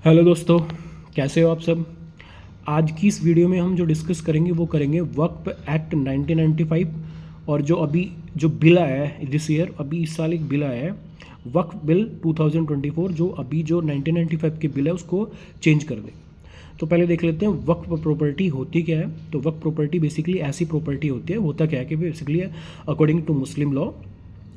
Hello दोस्तों, कैसे हो आप सब। आज की इस वीडियो में हम जो डिस्कस करेंगे वो करेंगे वक्फ एक्ट 1995 और जो बिल आया है दिस ईयर, अभी इस साल एक बिल आया है वक्फ बिल 2024 जो 1995 के बिल है उसको चेंज कर देगा। तो पहले देख लेते हैं वक्फ प्रॉपर्टी होती क्या है। तो वक्फ प्रॉपर्टी बेसिकली ऐसी प्रॉपर्टी होती है, होता क्या है कि basically according to Muslim law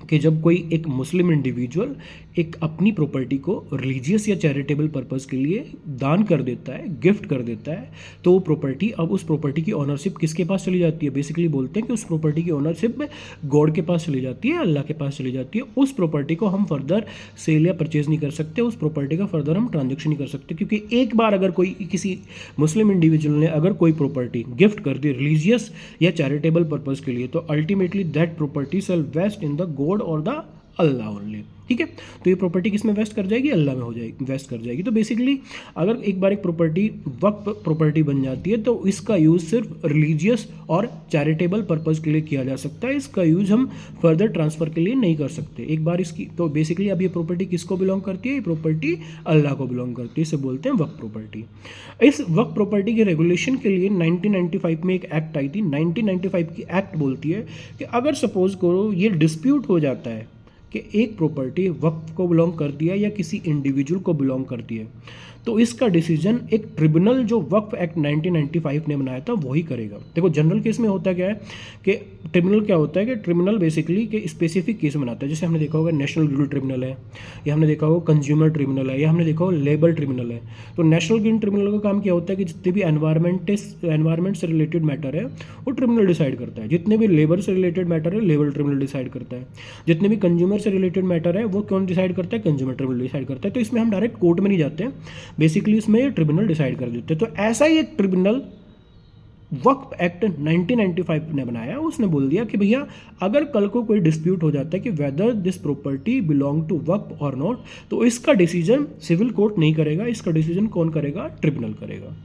कि जब कोई एक मुस्लिम इंडिविजुअल एक अपनी प्रॉपर्टी को रिलीजियस या चैरिटेबल पर्पस के लिए दान कर देता है, गिफ्ट कर देता है, तो वो प्रॉपर्टी अब उस प्रॉपर्टी की ऑनरशिप किसके पास चली जाती है। बेसिकली बोलते हैं कि उस प्रॉपर्टी की ऑनरशिप गॉड के पास चली जाती है, अल्लाह के पास चली जाती है। उस प्रॉपर्टी को हम फर्दर सेल या परचेज नहीं कर सकते, उस प्रॉपर्टी का फर्दर हम ट्रांजेक्शन नहीं कर सकते, क्योंकि एक बार अगर कोई किसी मुस्लिम इंडिविजुअल ने अगर कोई प्रॉपर्टी गिफ्ट कर दी रिलीजियस या चैरिटेबल पर्पस के लिए, तो ultimately that property shall vest in the God और द अल्लाह ओनली। ठीक है, तो ये प्रॉपर्टी किस में वेस्ट कर जाएगी, अल्लाह में हो जाएगी, वेस्ट कर जाएगी। तो बेसिकली अगर एक बार एक प्रॉपर्टी वक्फ प्रॉपर्टी बन जाती है तो इसका यूज़ सिर्फ रिलीजियस और चैरिटेबल पर्पज़ के लिए किया जा सकता है, इसका यूज़ हम फर्दर ट्रांसफ़र के लिए नहीं कर सकते एक बार इसकी। तो बेसिकली अब ये प्रॉपर्टी किसको बिलोंग करती है, ये प्रॉपर्टी अल्लाह को बिलोंग करती है, इसे बोलते हैं वक्फ प्रॉपर्टी। इस वक्फ प्रॉपर्टी के रेगुलेशन के लिए 1995 में एक एक्ट आई थी। 1995 की एक्ट बोलती है कि अगर सपोज करो ये डिस्प्यूट हो जाता है कि एक प्रॉपर्टी वक्फ को बिलोंग करती है या किसी इंडिविजुअल को बिलोंग करती है, तो इसका डिसीजन एक ट्रिब्यूनल जो वक्फ एक्ट 1995 ने बनाया था वही करेगा। देखो जनरल केस में होता क्या है कि ट्रिब्यूनल क्या होता है कि ट्रिब्यूनल बेसिकली के स्पेसिफिक केस बनाता है। जैसे हमने देखा होगा नेशनल ग्रीन ट्रिब्यूनल है, या हमने देखा होगा कंज्यूमर ट्रिब्यूनल है, या हमने देखा होगा लेबर ट्रिब्यूनल है। तो नेशनल ग्रीन ट्रिब्यूनल का काम क्या होता है कि जितने भी एनवायरमेंट से रिलेटेड मैटर है वो ट्रिब्यूनल डिसाइड करता है, जितने भी लेबर से रिलेटेड मैटर है लेबर ट्रिब्यूनल डिसाइड करता है, जितने भी कंज्यूमर से रिलेटेड मैटर है वो कौन डिसाइड करता है, कंज्यूमर ट्रिब्यूनल डिसाइड करता है। तो इसमें हम डायरेक्ट कोर्ट में नहीं जाते हैं, बेसिकली इसमें ट्रिब्यूनल डिसाइड कर देते हैं। तो ऐसा ही एक ट्रिब्यूनल वक्फ एक्ट 1995 ने बनाया, उसने बोल दिया कि भैया अगर कल को कोई डिस्प्यूट हो जाता है कि whether this property belong to Waqf or not, तो इसका डिसीजन सिविल कोर्ट नहीं करेगा, इसका डिसीजन कौन करेगा, ट्रिब्यूनल करेगा।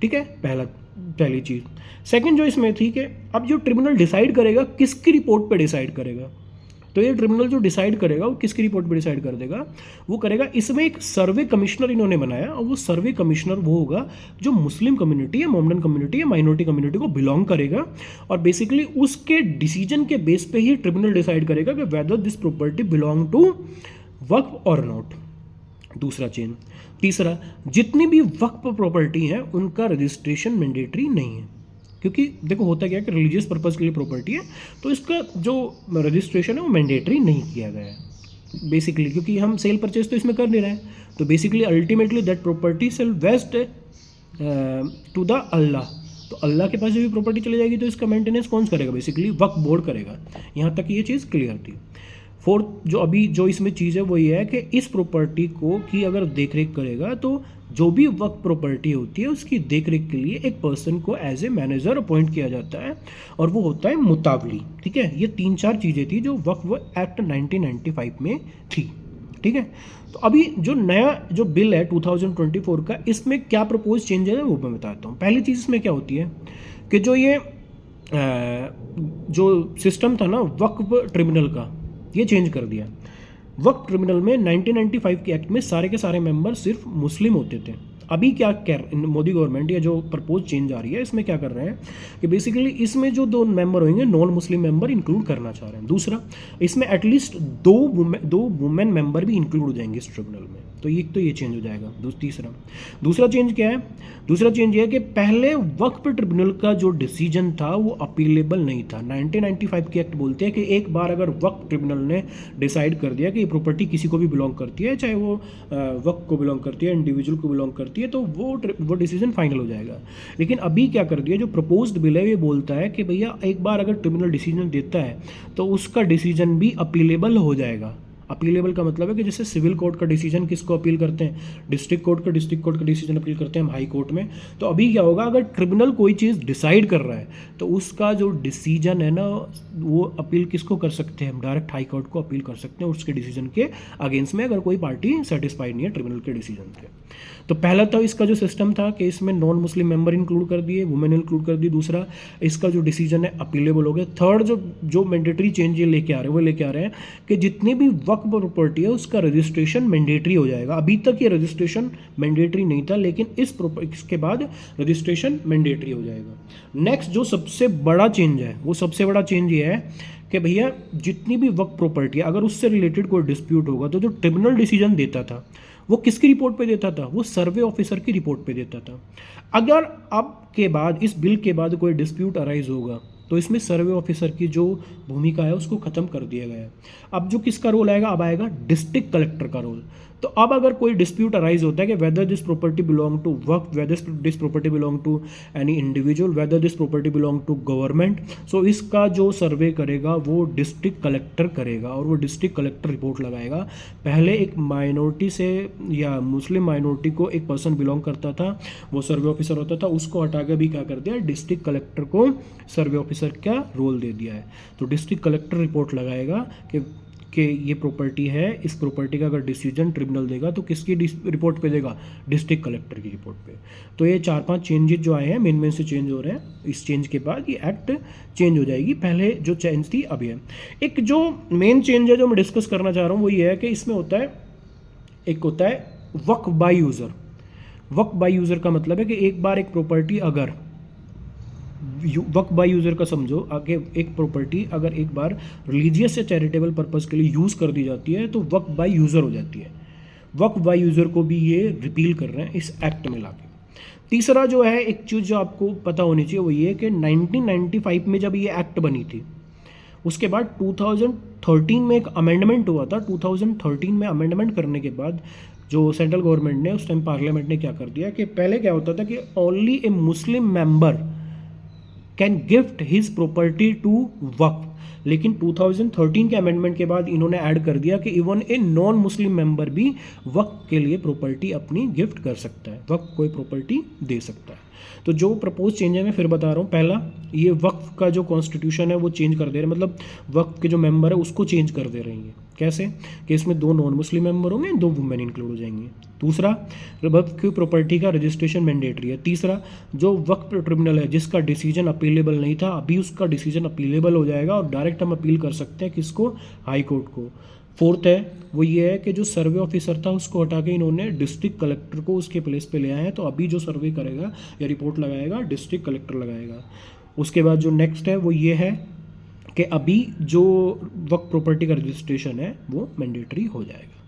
ठीक है, पहली चीज़। सेकंड जो इसमें थी कि अब जो ट्रिब्यूनल डिसाइड करेगा किसकी रिपोर्ट पे डिसाइड करेगा, तो ये ट्रिब्यूनल जो डिसाइड करेगा वो किसकी रिपोर्ट पर डिसाइड कर देगा, वो करेगा। इसमें एक सर्वे कमिश्नर इन्होंने बनाया और वो सर्वे कमिश्नर वो होगा जो मुस्लिम कम्युनिटी या मोमडन कम्युनिटी या माइनॉरिटी कम्युनिटी को बिलोंग करेगा, और बेसिकली उसके डिसीजन के बेस पे ही ट्रिब्यूनल डिसाइड करेगा कि whether this property belong to Waqf or not. दूसरा चेंज। तीसरा, जितनी भी वक्फ प्रॉपर्टी हैं उनका रजिस्ट्रेशन मैंडेटरी नहीं है, क्योंकि देखो होता क्या है कि रिलीजियस पर्पज़ के लिए प्रॉपर्टी है तो इसका जो रजिस्ट्रेशन है वो मैंडेटरी नहीं किया गया है बेसिकली, क्योंकि हम सेल परचेज तो इसमें कर नहीं रहे हैं। तो basically ultimately that property shall vest to the Allah. तो अल्लाह के पास जो भी प्रॉपर्टी चली जाएगी तो इसका मेंटेनेंस कौन करेगा, बेसिकली वक्फ बोर्ड करेगा। यहाँ तक ये चीज़ क्लियर थी। फोर्थ जो इसमें चीज़ है वो ये है कि इस प्रॉपर्टी को की अगर देख रेख करेगा तो जो भी वक्फ प्रॉपर्टी होती है उसकी देख रेख के लिए एक पर्सन को एज ए मैनेजर अपॉइंट किया जाता है और वो होता है मुतावली। ठीक है, ये 3-4 चीज़ें थी जो वक्फ एक्ट 1995 में थी। ठीक है, तो अभी जो नया जो बिल है 2024 का, इसमें क्या प्रपोज चेंजेस है वो मैं बताता हूँ। पहली चीज़ इसमें क्या होती है कि जो ये जो सिस्टम था ना वक्फ ट्रिब्यूनल का, ये चेंज कर दिया। वक्फ ट्रिब्यूनल में 1995 के एक्ट में सारे के सारे मेंबर सिर्फ मुस्लिम होते थे। अभी क्या कर मोदी गवर्नमेंट या जो प्रपोज चेंज आ रही है इसमें क्या कर रहे हैं कि बेसिकली इसमें जो 2 मेंबर होंगे नॉन मुस्लिम मेंबर इंक्लूड करना चाह रहे हैं। दूसरा, इसमें एटलीस्ट 2 वुमेन मेंबर भी इंक्लूड हो जाएंगे इस ट्रिब्यूनल में, तो ये चेंज हो जाएगा। दूसरा चेंज क्या है, दूसरा चेंज ये है कि पहले वक्फ ट्रिब्यूनल का जो डिसीजन था वो अपीलेबल नहीं था। 1995 की एक्ट बोलते हैं कि एक बार अगर वक्फ ट्रिब्यूनल ने डिसाइड कर दिया कि ये प्रॉपर्टी किसी को भी बिलोंग करती है, चाहे वो वक्फ को बिलोंग करती है, इंडिविजुअल को बिलोंग करती है, तो वो डिसीजन फाइनल हो जाएगा। लेकिन अभी क्या कर दिया, जो प्रपोज्ड बिल है ये बोलता है कि भैया एक बार अगर ट्रिब्यूनल डिसीजन देता है तो उसका डिसीजन भी अपीलेबल हो जाएगा। अपीलेबल का मतलब है कि जैसे सिविल कोर्ट का डिसीजन किसको अपील करते हैं, डिस्ट्रिक्ट कोर्ट का डिसीजन अपील करते हैं हम हाई कोर्ट में। तो अभी क्या होगा, अगर ट्रिब्यूनल कोई चीज़ डिसाइड कर रहा है तो उसका जो डिसीजन है ना वो अपील किसको कर सकते हैं, हम डायरेक्ट हाई कोर्ट को अपील कर सकते हैं उसके डिसीजन के अगेंस्ट में, अगर कोई पार्टी सेटिस्फाइड नहीं है ट्रिब्यूनल के डिसीजन से। तो पहला तो इसका जो सिस्टम था कि इसमें नॉन मुस्लिम मेंबर इंक्लूड कर दिए, वुमेन इंक्लूड कर दी। दूसरा, इसका जो डिसीजन है अपीलेबल हो गया। थर्ड, जो मैंडेटरी चेंज ये लेके आ रहे हैं कि जितने भी वक्फ वक्फ प्रॉपर्टी है उसका रजिस्ट्रेशन मैंडेटरी हो जाएगा। अभी तक ये रजिस्ट्रेशन मैंडेटरी नहीं था, लेकिन इसके बाद रजिस्ट्रेशन मैंडेटरी हो जाएगा। नेक्स्ट जो सबसे बड़ा चेंज है, वो सबसे बड़ा चेंज ये है कि भैया जितनी भी वक्फ प्रॉपर्टी है, अगर उससे रिलेटेड कोई डिस्प्यूट होगा तो जो ट्रिब्यूनल डिसीजन देता था वो किसकी रिपोर्ट पे देता था? वो सर्वे ऑफिसर की रिपोर्ट पे देता था। अगर अब के बाद, इस बिल के बाद कोई डिस्प्यूट अराइज होगा तो इसमें सर्वे ऑफिसर की जो भूमिका है उसको ख़त्म कर दिया गया है। अब जो किसका रोल आएगा? अब आएगा डिस्ट्रिक्ट कलेक्टर का रोल। तो अब अगर कोई डिस्प्यूट अराइज होता है कि whether this property belong to Waqf, whether this property belong to any individual, whether this property belong to government, so इसका जो सर्वे करेगा वो डिस्ट्रिक्ट कलेक्टर करेगा और वो डिस्ट्रिक्ट कलेक्टर रिपोर्ट लगाएगा। पहले एक माइनॉरिटी से या मुस्लिम माइनॉरिटी को एक पर्सन बिलोंग करता था, वो सर्वे ऑफिसर होता था, उसको हटा के भी क्या कर दिया? डिस्ट्रिक्ट कलेक्टर को सर्वे ऑफिसर का रोल दे दिया है। तो डिस्ट्रिक्ट कलेक्टर रिपोर्ट लगाएगा कि ये प्रॉपर्टी है, इस प्रॉपर्टी का अगर डिसीजन ट्रिब्यूनल देगा तो किसकी रिपोर्ट पे देगा? डिस्ट्रिक्ट कलेक्टर की रिपोर्ट पे। तो ये 4-5 चेंजेस जो आए हैं, मेन से चेंज हो रहे हैं। इस चेंज के बाद ये एक्ट चेंज हो जाएगी। पहले जो चेंज थी अभी है। एक जो मेन चेंज है जो मैं डिस्कस करना चाह रहा हूँ वो ये है कि इसमें होता है, एक होता है Waqf by user. Waqf by user का मतलब है कि एक बार एक प्रॉपर्टी अगर वक्फ बाय यूज़र का समझो, आगे एक प्रॉपर्टी अगर एक बार रिलीजियस या चैरिटेबल पर्पज़ के लिए यूज़ कर दी जाती है तो वक्फ बाय यूज़र हो जाती है। वक्फ बाय यूज़र को भी ये रिपील कर रहे हैं इस एक्ट में लाके। तीसरा जो है एक चीज़ जो आपको पता होनी चाहिए वो ये कि 1995 में जब ये एक्ट बनी थी, उसके बाद 2013 में एक अमेंडमेंट हुआ था। 2013 में अमेंडमेंट करने के बाद जो सेंट्रल गवर्नमेंट ने, उस टाइम पार्लियामेंट ने क्या कर दिया कि पहले क्या होता था कि only a Muslim member can gift his property to Waqf, लेकिन 2013 के अमेंडमेंट के बाद इन्होंने ऐड कर दिया कि even a non Muslim member भी वक्फ के लिए प्रॉपर्टी अपनी गिफ्ट कर सकता है, वक्फ कोई प्रॉपर्टी दे सकता है। तो जो प्रपोज चेंज है मैं फिर बता रहा हूँ। पहला, ये वक्फ का जो कॉन्स्टिट्यूशन है वो चेंज कर दे रहे हैं, मतलब वक्फ के जो मेंबर है उसको चेंज कर दे रहे हैं। कैसे? कि इसमें 2 नॉन मुस्लिम मेंबर होंगे, 2 वुमेन इंक्लूड हो जाएंगे। दूसरा, वक्फ की प्रॉपर्टी का रजिस्ट्रेशन मैंडेटरी है। तीसरा, जो वक्फ ट्रिब्यूनल है जिसका डिसीजन अपीलेबल नहीं था, अभी उसका डिसीजन अपीलेबल हो जाएगा और डायरेक्ट हम अपील कर सकते हैं किसको? हाई कोर्ट को। फोर्थ है वो ये है कि जो सर्वे ऑफिसर था उसको हटा के इन्होंने डिस्ट्रिक्ट कलेक्टर को उसके प्लेस पे ले आए हैं। तो अभी जो सर्वे करेगा या रिपोर्ट लगाएगा डिस्ट्रिक्ट कलेक्टर लगाएगा। उसके बाद जो नेक्स्ट है वो ये है कि अभी जो वक्फ प्रॉपर्टी का रजिस्ट्रेशन है वो मैंडेटरी हो जाएगा।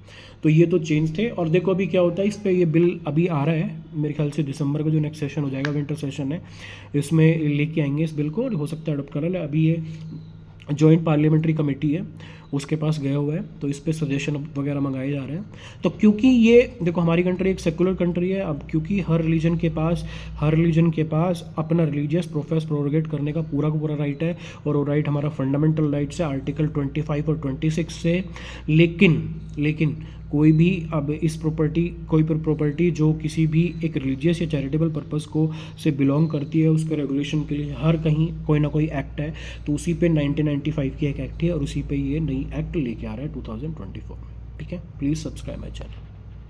तो ये तो चेंज थे। और देखो अभी क्या होता है, इस पर ये बिल अभी आ रहा है, मेरे ख्याल से दिसंबर का जो नेक्स्ट सेशन हो जाएगा, विंटर सेशन है, इसमें लेके आएंगे इस बिल को और हो सकता है अडोप्ट करा ले। अभी ये जॉइंट पार्लियामेंट्री कमेटी है उसके पास गया हुआ है, तो इस पर सजेशन वगैरह मंगाए जा रहे हैं। तो क्योंकि ये देखो हमारी कंट्री एक सेकुलर कंट्री है, अब क्योंकि हर रिलीजन के पास अपना रिलीजियस प्रोफेस प्रोरोगेट करने का पूरा राइट है, और वो राइट हमारा फंडामेंटल राइट्स है आर्टिकल 25 और 26 से। लेकिन कोई भी अब इस कोई प्रॉपर्टी जो किसी भी एक रिलीजियस या चैरिटेबल पर्पस को से बिलोंग करती है, उसके रेगुलेशन के लिए हर कहीं कोई ना कोई एक्ट है। तो उसी पे 1995 की एक एक्ट है और उसी पे ये नई एक्ट लेके आ रहा है 2024 में। ठीक है, प्लीज़ सब्सक्राइब माई चैनल।